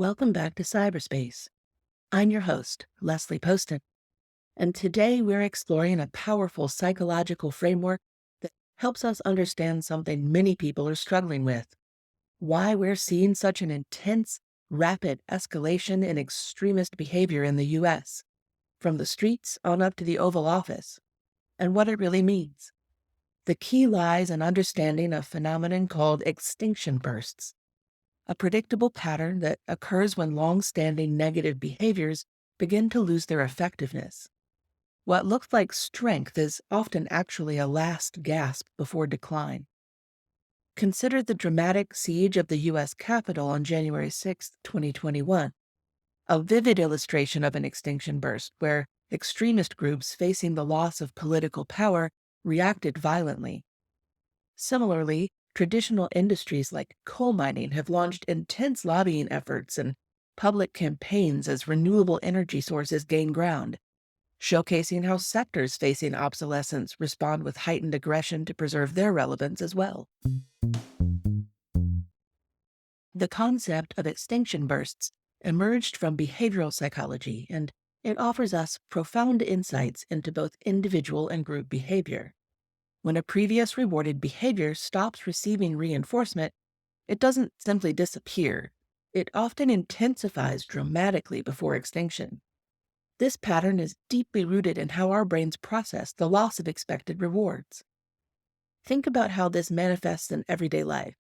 Welcome back to Cyberspace. I'm your host, Leslie Poston, and today we're exploring a powerful psychological framework that helps us understand something many people are struggling with: why we're seeing such an intense, rapid escalation in extremist behavior in the US, from the streets on up to the Oval Office, and what it really means. The key lies in understanding a phenomenon called extinction bursts, a predictable pattern that occurs when long-standing negative behaviors begin to lose their effectiveness. What looks like strength is often actually a last gasp before decline. Consider the dramatic siege of the U.S. Capitol on January 6, 2021, a vivid illustration of an extinction burst where extremist groups facing the loss of political power reacted violently. Similarly, traditional industries like coal mining have launched intense lobbying efforts and public campaigns as renewable energy sources gain ground, showcasing how sectors facing obsolescence respond with heightened aggression to preserve their relevance as well. The concept of extinction bursts emerged from behavioral psychology, and it offers us profound insights into both individual and group behavior. When a previous rewarded behavior stops receiving reinforcement, it doesn't simply disappear. It often intensifies dramatically before extinction. This pattern is deeply rooted in how our brains process the loss of expected rewards. Think about how this manifests in everyday life.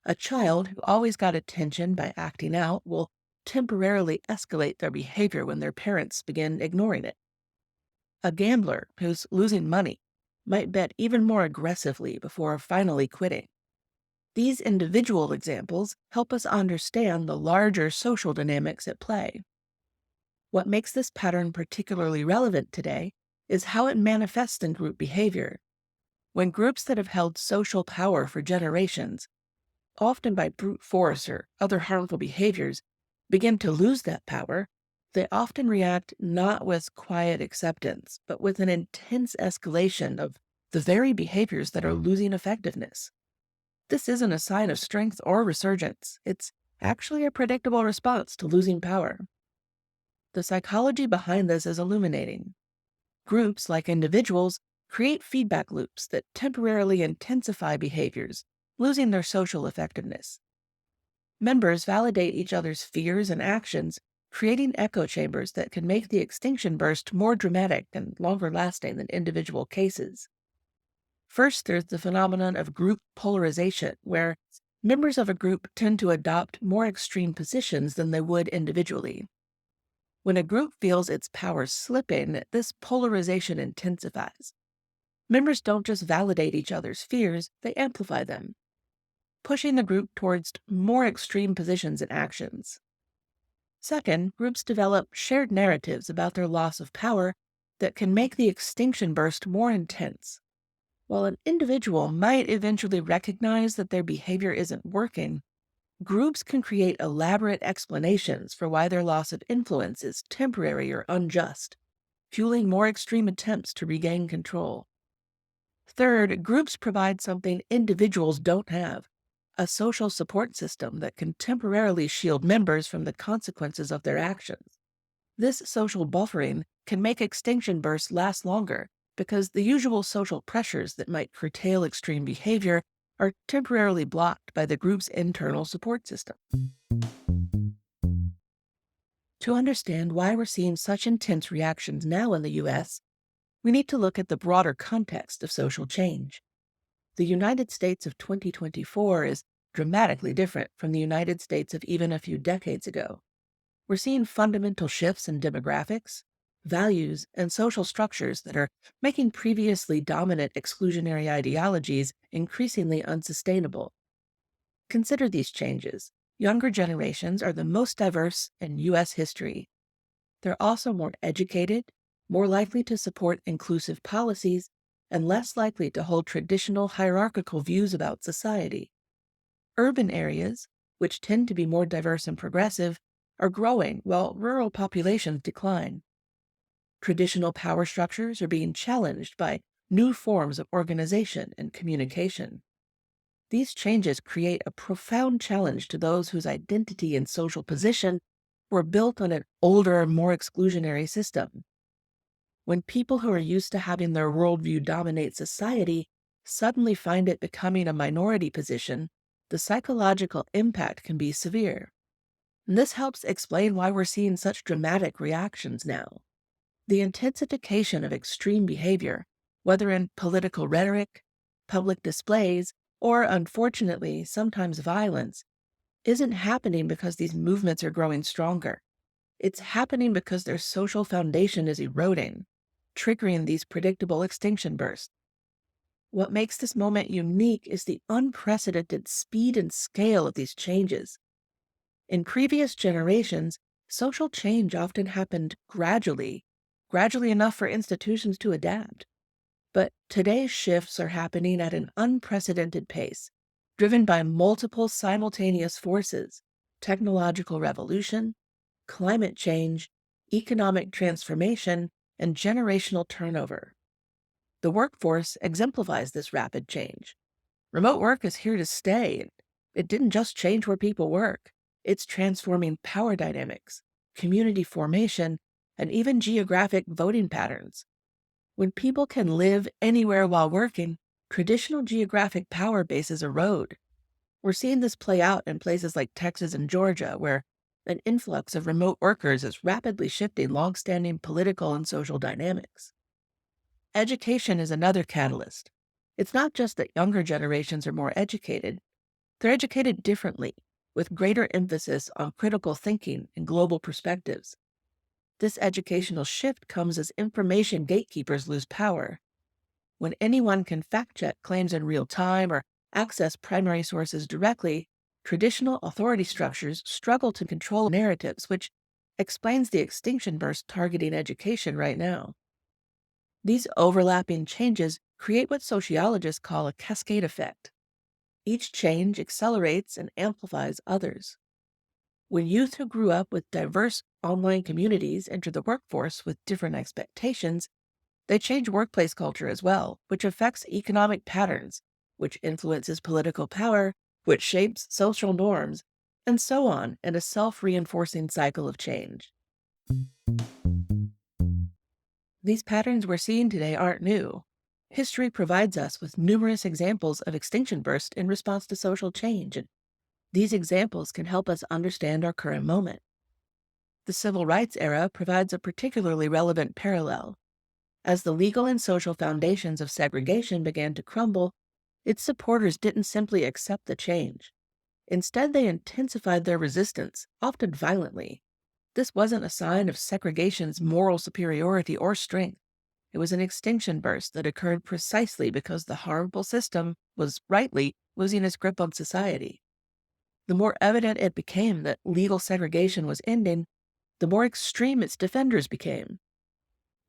A child who always got attention by acting out will temporarily escalate their behavior when their parents begin ignoring it. A gambler who's losing money might bet even more aggressively before finally quitting. These individual examples help us understand the larger social dynamics at play. What makes this pattern particularly relevant today is how it manifests in group behavior. When groups that have held social power for generations, often by brute force or other harmful behaviors, begin to lose that power, they often react not with quiet acceptance, but with an intense escalation of the very behaviors that are losing effectiveness. This isn't a sign of strength or resurgence. It's actually a predictable response to losing power. The psychology behind this is illuminating. Groups, like individuals, create feedback loops that temporarily intensify behaviors, losing their social effectiveness. Members validate each other's fears and actions, creating echo chambers that can make the extinction burst more dramatic and longer lasting than individual cases. First, there's the phenomenon of group polarization, where members of a group tend to adopt more extreme positions than they would individually. When a group feels its power slipping, this polarization intensifies. Members don't just validate each other's fears, they amplify them, pushing the group towards more extreme positions and actions. Second, groups develop shared narratives about their loss of power that can make the extinction burst more intense. While an individual might eventually recognize that their behavior isn't working, groups can create elaborate explanations for why their loss of influence is temporary or unjust, fueling more extreme attempts to regain control. Third, groups provide something individuals don't have: a social support system that can temporarily shield members from the consequences of their actions. This social buffering can make extinction bursts last longer because the usual social pressures that might curtail extreme behavior are temporarily blocked by the group's internal support system. To understand why we're seeing such intense reactions now in the US, we need to look at the broader context of social change. The United States of 2024 is dramatically different from the United States of even a few decades ago. We're seeing fundamental shifts in demographics, values, and social structures that are making previously dominant exclusionary ideologies increasingly unsustainable. Consider these changes. Younger generations are the most diverse in U.S. history. They're also more educated, more likely to support inclusive policies, and less likely to hold traditional hierarchical views about society. Urban areas, which tend to be more diverse and progressive, are growing while rural populations decline. Traditional power structures are being challenged by new forms of organization and communication. These changes create a profound challenge to those whose identity and social position were built on an older, more exclusionary system. When people who are used to having their worldview dominate society suddenly find it becoming a minority position, the psychological impact can be severe. And this helps explain why we're seeing such dramatic reactions now. The intensification of extreme behavior, whether in political rhetoric, public displays, or unfortunately, sometimes violence, isn't happening because these movements are growing stronger. It's happening because their social foundation is eroding, triggering these predictable extinction bursts. What makes this moment unique is the unprecedented speed and scale of these changes. In previous generations, social change often happened gradually enough for institutions to adapt. But today's shifts are happening at an unprecedented pace, driven by multiple simultaneous forces: technological revolution, climate change, economic transformation, and generational turnover. The workforce exemplifies this rapid change. Remote work is here to stay, and it didn't just change where people work. It's transforming power dynamics, community formation, and even geographic voting patterns. When people can live anywhere while working, traditional geographic power bases erode. We're seeing this play out in places like Texas and Georgia, where an influx of remote workers is rapidly shifting longstanding political and social dynamics. Education is another catalyst. It's not just that younger generations are more educated, they're educated differently, with greater emphasis on critical thinking and global perspectives. This educational shift comes as information gatekeepers lose power. When anyone can fact check claims in real time or access primary sources directly, traditional authority structures struggle to control narratives, which explains the extinction burst targeting education right now. These overlapping changes create what sociologists call a cascade effect. Each change accelerates and amplifies others. When youth who grew up with diverse online communities enter the workforce with different expectations, they change workplace culture as well, which affects economic patterns, which influences political power, which shapes social norms, and so on in a self-reinforcing cycle of change. These patterns we're seeing today aren't new. History provides us with numerous examples of extinction bursts in response to social change, and these examples can help us understand our current moment. The civil rights era provides a particularly relevant parallel. As the legal and social foundations of segregation began to crumble, its supporters didn't simply accept the change. Instead, they intensified their resistance, often violently. This wasn't a sign of segregation's moral superiority or strength. It was an extinction burst that occurred precisely because the harmful system was, rightly, losing its grip on society. The more evident it became that legal segregation was ending, the more extreme its defenders became.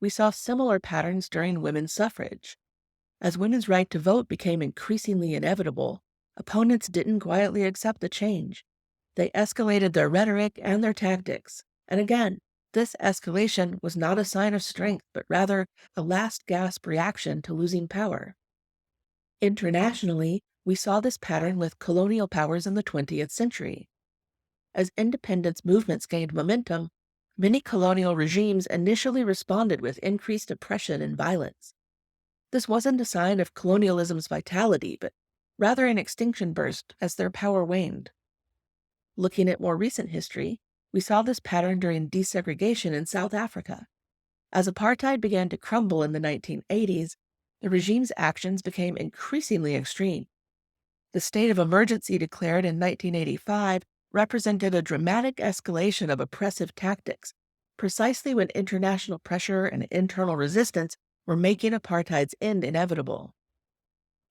We saw similar patterns during women's suffrage. As women's right to vote became increasingly inevitable, opponents didn't quietly accept the change. They escalated their rhetoric and their tactics. And again, this escalation was not a sign of strength, but rather a last gasp reaction to losing power. Internationally, we saw this pattern with colonial powers in the 20th century. As independence movements gained momentum, many colonial regimes initially responded with increased oppression and violence. This wasn't a sign of colonialism's vitality, but rather an extinction burst as their power waned. Looking at more recent history, we saw this pattern during desegregation in South Africa. As apartheid began to crumble in the 1980s, the regime's actions became increasingly extreme. The state of emergency declared in 1985 represented a dramatic escalation of oppressive tactics, precisely when international pressure and internal resistance were making apartheid's end inevitable.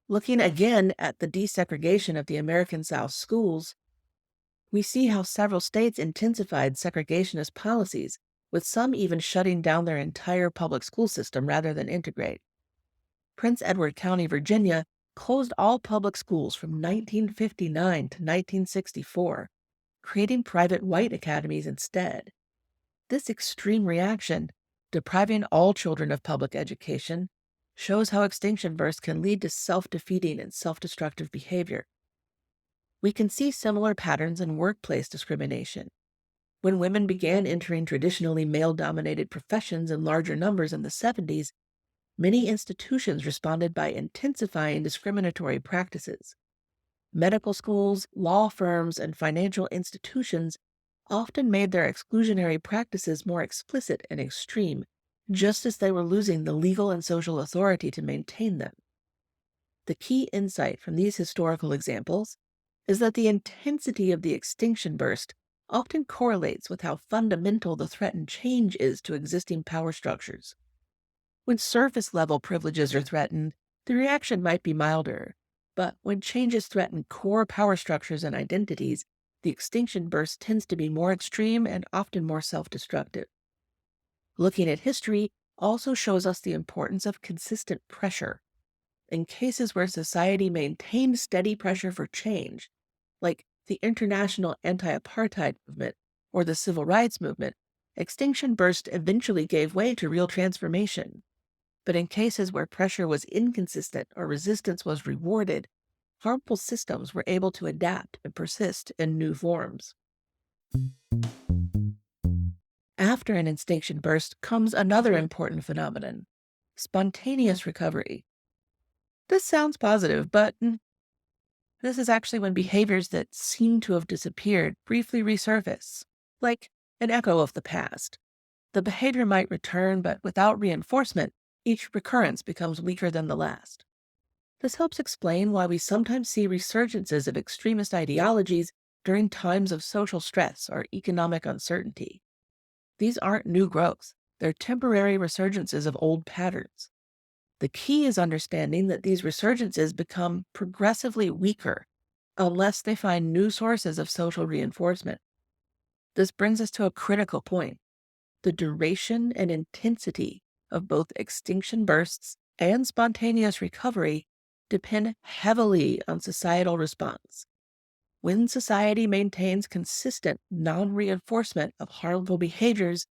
Looking again at the desegregation of the American South schools, we see how several states intensified segregationist policies, with some even shutting down their entire public school system rather than integrate. Prince Edward County, Virginia, closed all public schools from 1959 to 1964, creating private white academies instead. This extreme reaction, depriving all children of public education, shows how extinction bursts can lead to self-defeating and self-destructive behavior, We can see similar patterns in workplace discrimination. When women began entering traditionally male dominated professions in larger numbers in the 70s, many institutions responded by intensifying discriminatory practices. Medical schools, law firms, and financial institutions often made their exclusionary practices more explicit and extreme, just as they were losing the legal and social authority to maintain them. The key insight from these historical examples is that the intensity of the extinction burst often correlates with how fundamental the threatened change is to existing power structures. When surface level privileges are threatened, the reaction might be milder, but when changes threaten core power structures and identities, the extinction burst tends to be more extreme and often more self destructive. Looking at history also shows us the importance of consistent pressure. In cases where society maintained steady pressure for change, like the international anti apartheid movement or the civil rights movement, extinction burst eventually gave way to real transformation. But in cases where pressure was inconsistent or resistance was rewarded, harmful systems were able to adapt and persist in new forms. After an extinction burst comes another important phenomenon: spontaneous recovery. This sounds positive, but this is actually when behaviors that seem to have disappeared briefly resurface, like an echo of the past. The behavior might return, but without reinforcement, each recurrence becomes weaker than the last. This helps explain why we sometimes see resurgences of extremist ideologies during times of social stress or economic uncertainty. These aren't new growths, they're temporary resurgences of old patterns. The key is understanding that these resurgences become progressively weaker unless they find new sources of social reinforcement. This brings us to a critical point. The duration and intensity of both extinction bursts and spontaneous recovery depend heavily on societal response. When society maintains consistent non reinforcement of harmful behaviors,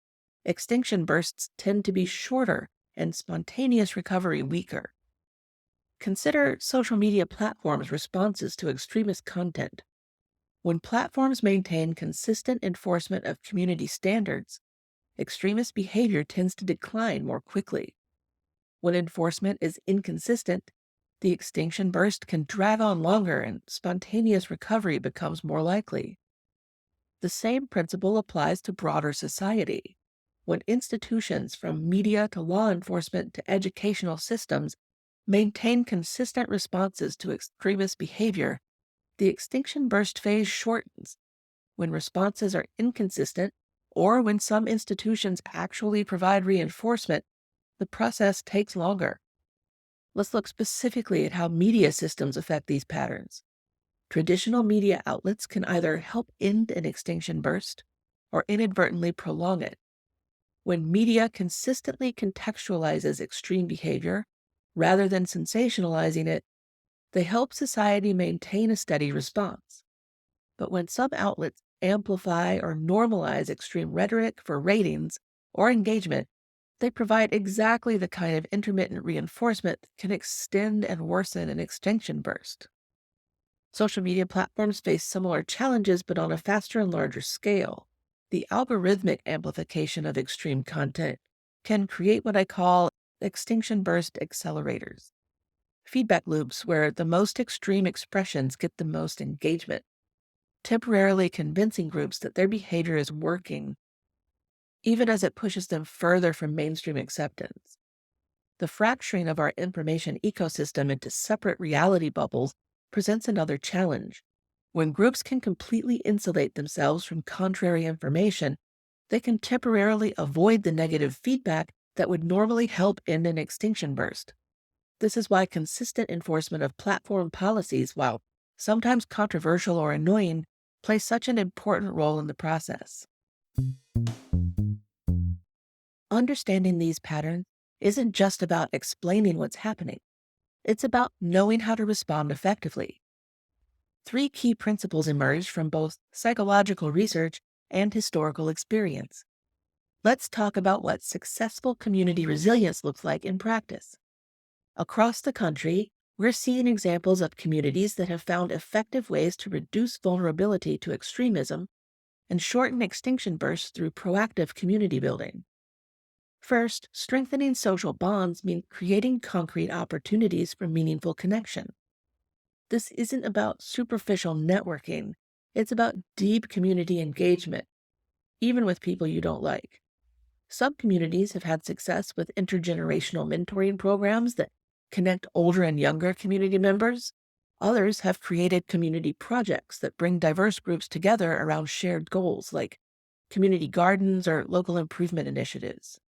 extinction bursts tend to be shorter and spontaneous recovery weaker. Consider social media platforms' responses to extremist content. When platforms maintain consistent enforcement of community standards, extremist behavior tends to decline more quickly. When enforcement is inconsistent, the extinction burst can drag on longer and spontaneous recovery becomes more likely. The same principle applies to broader society. When institutions, from media to law enforcement to educational systems, maintain consistent responses to extremist behavior, the extinction burst phase shortens. When responses are inconsistent, or when some institutions actually provide reinforcement, the process takes longer. Let's look specifically at how media systems affect these patterns. Traditional media outlets can either help end an extinction burst or inadvertently prolong it. When media consistently contextualizes extreme behavior, rather than sensationalizing it, they help society maintain a steady response. But when some outlets amplify or normalize extreme rhetoric for ratings or engagement, they provide exactly the kind of intermittent reinforcement that can extend and worsen an extinction burst. Social media platforms face similar challenges, but on a faster and larger scale. The algorithmic amplification of extreme content can create what I call extinction burst accelerators, feedback loops where the most extreme expressions get the most engagement, temporarily convincing groups that their behavior is working, even as it pushes them further from mainstream acceptance. The fracturing of our information ecosystem into separate reality bubbles presents another challenge. When groups can completely insulate themselves from contrary information, they can temporarily avoid the negative feedback that would normally help end an extinction burst. This is why consistent enforcement of platform policies, while sometimes controversial or annoying, plays such an important role in the process. Understanding these patterns isn't just about explaining what's happening. It's about knowing how to respond effectively. Three key principles emerge from both psychological research and historical experience. Let's talk about what successful community resilience looks like in practice. Across the country, We're seeing examples of communities that have found effective ways to reduce vulnerability to extremism and shorten extinction bursts through proactive community building. First, strengthening social bonds means creating concrete opportunities for meaningful connection. This isn't about superficial networking, it's about deep community engagement, even with people you don't like. Some communities have had success with intergenerational mentoring programs that connect older and younger community members. Others have created community projects that bring diverse groups together around shared goals like community gardens or local improvement initiatives.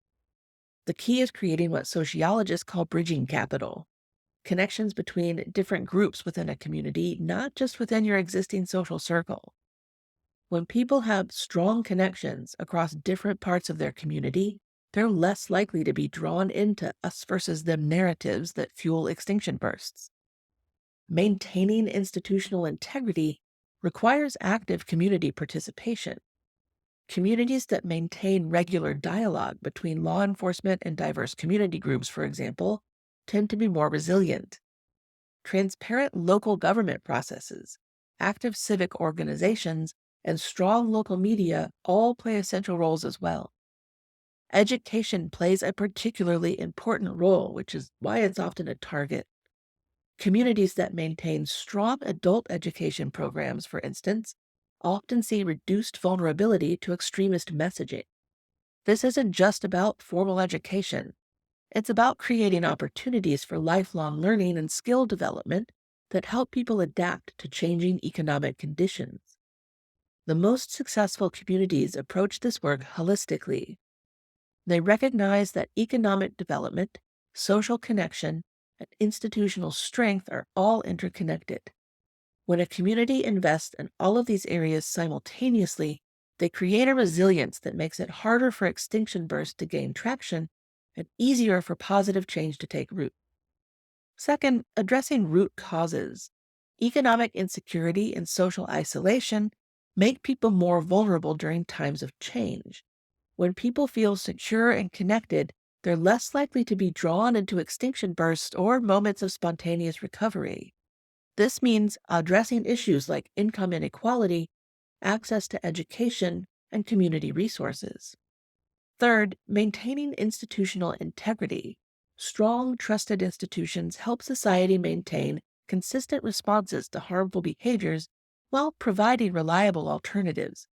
The key is creating what sociologists call bridging capital, connections between different groups within a community, not just within your existing social circle. When people have strong connections across different parts of their community, they're less likely to be drawn into us versus them narratives that fuel extinction bursts. Maintaining institutional integrity requires active community participation. Communities that maintain regular dialogue between law enforcement and diverse community groups, for example, tend to be more resilient. Transparent local government processes, active civic organizations, and strong local media all play essential roles as well. Education plays a particularly important role, which is why it's often a target. Communities that maintain strong adult education programs, for instance, often see reduced vulnerability to extremist messaging. This isn't just about formal education. It's about creating opportunities for lifelong learning and skill development that help people adapt to changing economic conditions. The most successful communities approach this work holistically. They recognize that economic development, social connection, and institutional strength are all interconnected. When a community invests in all of these areas simultaneously, they create a resilience that makes it harder for extinction bursts to gain traction and easier for positive change to take root. Second, addressing root causes. Economic insecurity and social isolation make people more vulnerable during times of change. When people feel secure and connected, they're less likely to be drawn into extinction bursts or moments of spontaneous recovery. This means addressing issues like income inequality, access to education, and community resources. Third, maintaining institutional integrity. Strong, trusted institutions help society maintain consistent responses to harmful behaviors while providing reliable alternatives.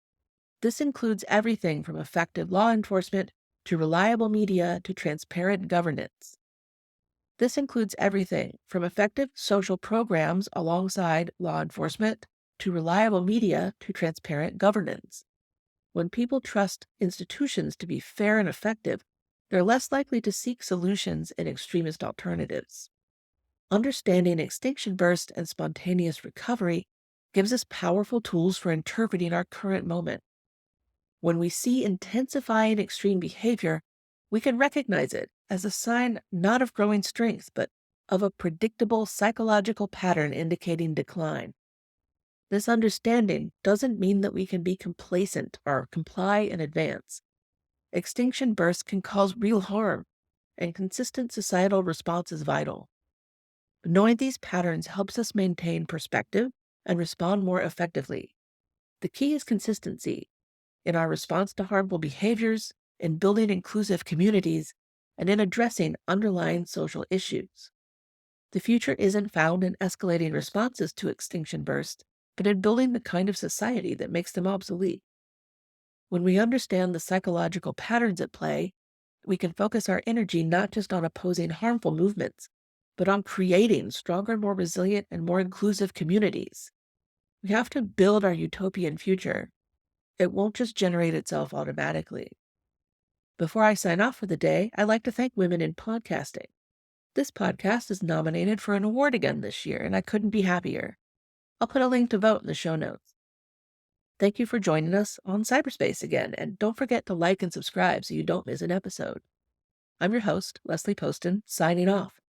This includes everything from effective law enforcement to reliable media to transparent governance. This includes everything from effective social programs alongside law enforcement to reliable media to transparent governance. When people trust institutions to be fair and effective, they're less likely to seek solutions in extremist alternatives. Understanding extinction burst and spontaneous recovery gives us powerful tools for interpreting our current moment. When we see intensifying extreme behavior, we can recognize it as a sign not of growing strength, but of a predictable psychological pattern indicating decline. This understanding doesn't mean that we can be complacent or comply in advance. Extinction bursts can cause real harm, and consistent societal response is vital. Knowing these patterns helps us maintain perspective and respond more effectively. The key is consistency in our response to harmful behaviors, in building inclusive communities, and in addressing underlying social issues. The future isn't found in escalating responses to extinction bursts, but in building the kind of society that makes them obsolete. When we understand the psychological patterns at play, we can focus our energy not just on opposing harmful movements, but on creating stronger, more resilient, and more inclusive communities. We have to build our utopian future. It won't just generate itself automatically. Before I sign off for the day, I'd like to thank women in podcasting. This podcast is nominated for an award again this year, and I couldn't be happier. I'll put a link to vote in the show notes. Thank you for joining us on PsyberSpace again, and don't forget to like and subscribe so you don't miss an episode. I'm your host, Leslie Poston, signing off.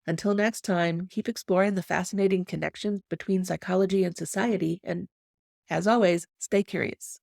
Until next time, keep exploring the fascinating connections between psychology and society, and as always, stay curious.